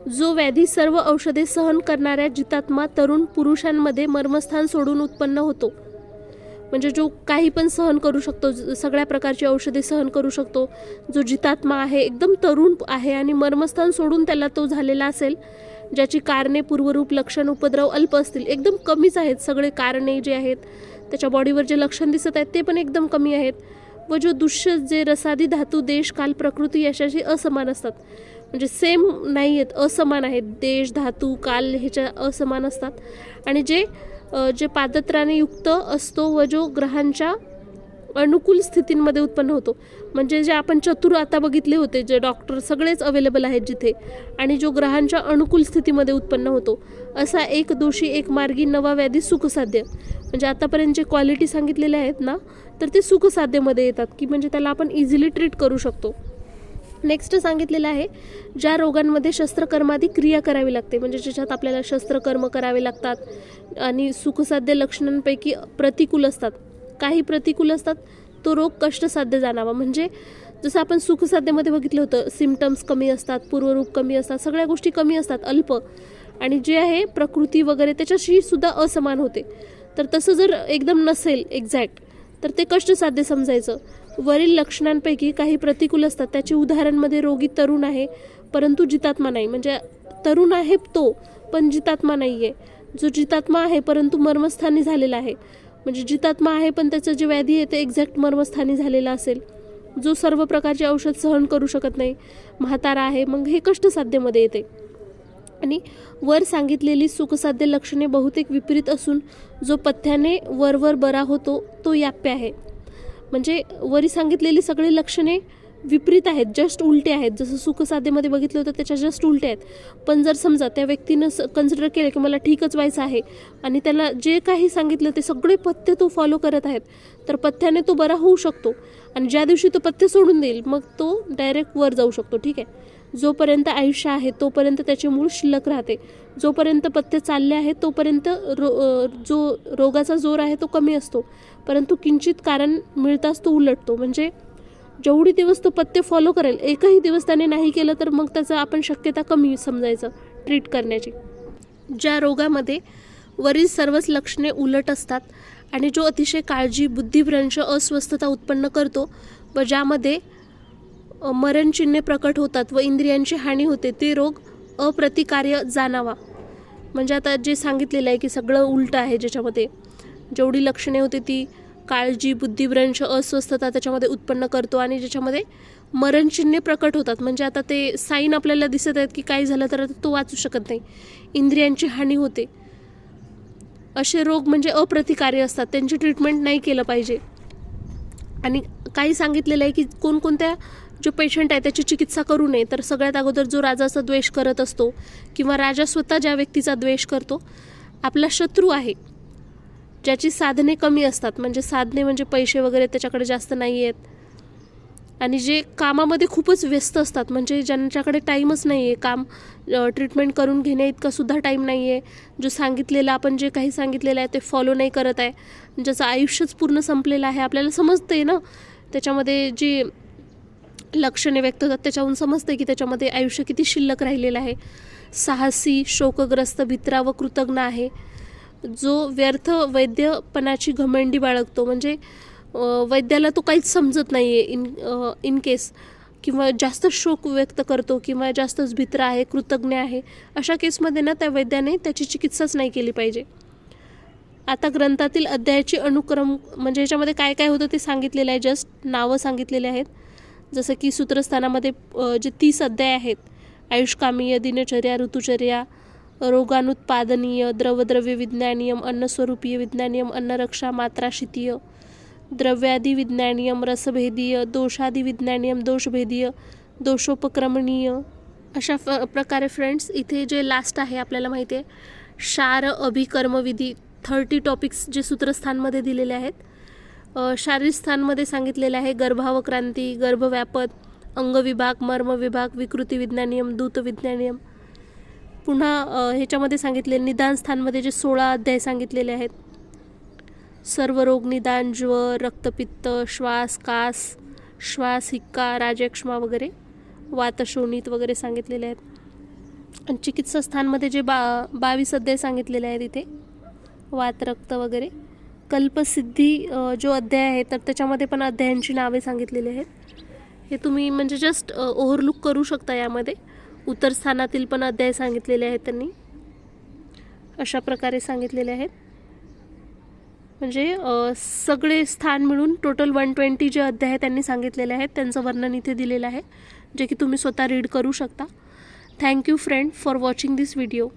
जो व्याधी सर्व औषधे सहन करणाऱ्या जितात्मा तरुण पुरुषांमध्ये मर्मस्थान सोडून उत्पन्न होतो. म्हणजे जो काही पण सहन करू शकतो, सगळ्या प्रकारची औषधे सहन करू शकतो, जो जितात्मा आहे, एकदम तरुण आहे आणि मर्मस्थान सोडून त्याला तो झालेला असेल, ज्याची कारणे, पूर्वरूप, लक्षण, उपद्रव अल्प असतील, एकदम कमीच आहेत सगळे कारणे जे आहेत, त्याच्या बॉडीवर जे लक्षण दिसत आहेत ते पण एकदम कमी आहेत. व जो दुष्य जे रसादी धातू, देश, काल, प्रकृती याच्याशी असमान असतात. म्हणजे सेम नाही आहेत, असमान आहेत, देश, धातू, काल ह्याच्या असमान असतात. आणि जे पादत्राणे युक्त असतो व जो ग्रहांच्या अनुकूल स्थितींमध्ये उत्पन्न होतो. म्हणजे जे आपण चतुर आता बघितले होते, जे डॉक्टर सगळेच अवेलेबल आहेत जिथे, आणि जो ग्रहांच्या अनुकूल स्थितीमध्ये उत्पन्न होतो, असा एक दोषी एक मार्गी नवा व्याधी सुखसाध्य. म्हणजे आतापर्यंत जे क्वालिटी सांगितलेले आहेत ना, तर ते सुखसाध्यमध्ये येतात, की म्हणजे त्याला आपण इझिली ट्रीट करू शकतो. नेक्स्ट सांगितलेलं आहे, ज्या रोगांमध्ये शस्त्रकर्मादी क्रिया करावी लागते, म्हणजे ज्याच्यात आपल्याला शस्त्रकर्म करावे लागतात आणि सुखसाध्य लक्षणांपैकी प्रतिकूल असतात, काही प्रतिकूल असतात, तो रोग कष्टसाध्य जाणावा. म्हणजे जसं आपण सुखसाध्यमध्ये बघितलं होतं, सिम्पटम्स कमी असतात, पूर्वरूप कमी असतात, सगळ्या गोष्टी कमी असतात, अल्प, आणि जे आहे प्रकृती वगैरे त्याच्याशी सुद्धा असमान होते. तर तसं जर एकदम नसेल एक्झॅक्ट तर ते कष्टसाध्य समजायचं. वरील लक्षणांपैकी काही प्रतिकूल असतात, त्याचे उदाहरणमध्ये रोगी तरुण आहे परंतु जितात्मा नाही. म्हणजे तरुण आहे तो पण जितात्मा नाही आहे. जो जितात्मा आहे परंतु मर्मस्थानी झालेला आहे, म्हणजे जितात्मा आहे पण त्याचं जे व्याधी आहे ते एक्झॅक्ट मर्मस्थानी झालेला असेल. जो सर्व प्रकारचे औषध सहन करू शकत नाही, म्हातारा आहे, मग हे कष्टसाध्यमध्ये येते. आणि वर सांगितलेली सुखसाध्य लक्षणे बहुतेक विपरीत असून जो पथ्याने वरवर बरा होतो तो याप्य आहे. म्हणजे वरी सांगितलेली सगळी लक्षणे विपरीत आहेत, जस्ट उलटे आहेत. जसं सुखसाध्यमध्ये बघितलं होतं त्याच्या जस्ट उलटे आहेत. पण जर समजा त्या व्यक्तीनं कन्सिडर केलं की मला ठीकच व्हायचं आहे आणि त्याला जे काही सांगितलं ते सगळे पथ्य तो फॉलो करत आहेत, तर पथ्याने तो बरा होऊ शकतो. आणि ज्या दिवशी तो पथ्य सोडून देईल मग तो डायरेक्ट वर जाऊ शकतो. ठीक आहे, जोपर्यंत आयुष्य आहे तोपर्यंत त्याचे मूळ शिल्लक राहते. जोपर्यंत पथ्य चालले आहे तोपर्यंत जो रोगाचा जोर आहे तो कमी असतो, परंतु किंचित कारण मिळताच तो उलटतो. म्हणजे जेवढी दिवस तो पथ्य फॉलो करेल, एकही दिवस त्याने नाही केलं तर मग त्याचं आपण शक्यता कमी समजायचं ट्रीट करण्याची. ज्या रोगामध्ये वरील सर्वच लक्षणे उलट असतात आणि जो अतिशय काळजी, बुद्धिभ्रंश, अस्वस्थता उत्पन्न करतो व ज्यामध्ये मरणचिन्हे प्रकट होतात व इंद्रियांची हानी होते, ते रोग अप्रतिकार्य जाणावा. म्हणजे आता जे सांगितलेलं आहे की सगळं उलटं आहे, ज्याच्यामध्ये जेवढी लक्षणे होते ती काळजी, बुद्धिभ्रंश, अस्वस्थता त्याच्यामध्ये उत्पन्न करतो आणि ज्याच्यामध्ये मरणचिन्हे प्रकट होतात. म्हणजे आता ते साईन आपल्याला दिसत आहेत की काही झालं तर तो वाचू शकत नाही, इंद्रियांची हानी होते, असे रोग म्हणजे अप्रतिकार्य असतात, त्यांची ट्रीटमेंट नाही केलं पाहिजे. आणि काही सांगितलेलं आहे की कोणकोणत्या जो पेशंट आहे त्याची चिकित्सा करू नये. तर सगळ्यात अगोदर जो राजाचा द्वेष करत असतो किंवा राजा स्वतः ज्या व्यक्तीचा द्वेष करतो, आपला शत्रू आहे, ज्याची साधने कमी असतात, म्हणजे साधने म्हणजे पैसे वगैरे त्याच्याकडे जास्त नाही आहेत, आणि जे कामामध्ये खूपच व्यस्त असतात, म्हणजे ज्यांच्याकडे टाईमच नाही आहे, काम ट्रीटमेंट करून घेण्या इतका सुद्धा टाईम नाही आहे, जो सांगितलेलं आपण जे काही सांगितलेलं आहे ते फॉलो नाही करत आहे, ज्याचं आयुष्यच पूर्ण संपलेलं आहे, आपल्याला समजतंय ना त्याच्यामध्ये जी लक्षणे व्यक्त होतात त्याच्याहून समजते की त्याच्यामध्ये आयुष्य किती शिल्लक राहिलेलं आहे. साहसी, शोकग्रस्त, भित्रा व कृतज्ञ आहे. जो व्यर्थ वैद्यपणाची घमंडी बाळगतो, म्हणजे वैद्याला तो काहीच समजत नाही आहे इन केस, किंवा जास्त शोक व्यक्त करतो किंवा जास्तच भित्रा आहे, कृतज्ञ आहे, अशा केसमध्ये ना त्या वैद्याने त्याची चिकित्साच नाही केली पाहिजे. आता ग्रंथातील अध्यायाची अनुक्रम म्हणजे याच्यामध्ये काय काय होतं ते सांगितलेलं आहे, जस्ट नावं सांगितलेले आहेत. जसं की सूत्रस्थानामध्ये जे 30 अध्याय आहेत, आयुष्कामीय, दिनचर्या, ऋतुचर्या, रोगानुत्पादनीय, द्रवद्रव्य विज्ञानियम, अन्नस्वरूपीय विज्ञानियम, अन्नरक्षा, मात्राशितीय, द्रव्यादी विज्ञानियम, रसभेदीय, दोषादी विज्ञानियम, दोषभेदीय, दोषोपक्रमणीय. अशा प्रकारे फ्रेंड्स इथे जे लास्ट आहे आपल्याला माहिती आहे, शार अभिकर्मविधी 30 टॉपिक्स जे सूत्रस्थानमध्ये दिलेले आहेत. शारीर स्थानमध्ये सांगितलेले आहे गर्भावक्रांती, गर्भव्यापद, अंगविभाग, मर्मविभाग, विकृती विज्ञानियम, दूत विज्ञानियम. पुन्हा ह्याच्यामध्ये सांगितले निदान स्थानमध्ये जे 16 अध्याय सांगितलेले आहेत, सर्व रोग निदान, ज्वर, रक्तपित्त, श्वास, कास, श्वास, हिक्का, राजयक्ष्मा वगैरे, वातशोणित वगैरे सांगितलेले आहेत. आणि चिकित्सा स्थानमध्ये जे 22 अध्याय सांगितलेले आहेत इथे, वात, रक्त वगैरे. कल्पसिद्धी जो अध्याय आहे तर त्याच्यामध्ये पण अध्यायांची नावे सांगितलेली आहेत. हे तुम्ही म्हणजे जस्ट ओव्हरलुक करू शकता. यामध्ये उत्तर स्थानातील पण अध्याय सांगितलेले आहेत त्यांनी, अशा प्रकारे सांगितलेले आहेत. म्हणजे सगळे स्थान मिळून टोटल 120 जे अध्याय त्यांनी सांगितलेले आहेत त्यांचं वर्णन इथे दिलेलं आहे, जे की तुम्ही स्वतः रीड करू शकता. Thank you friend for watching this video.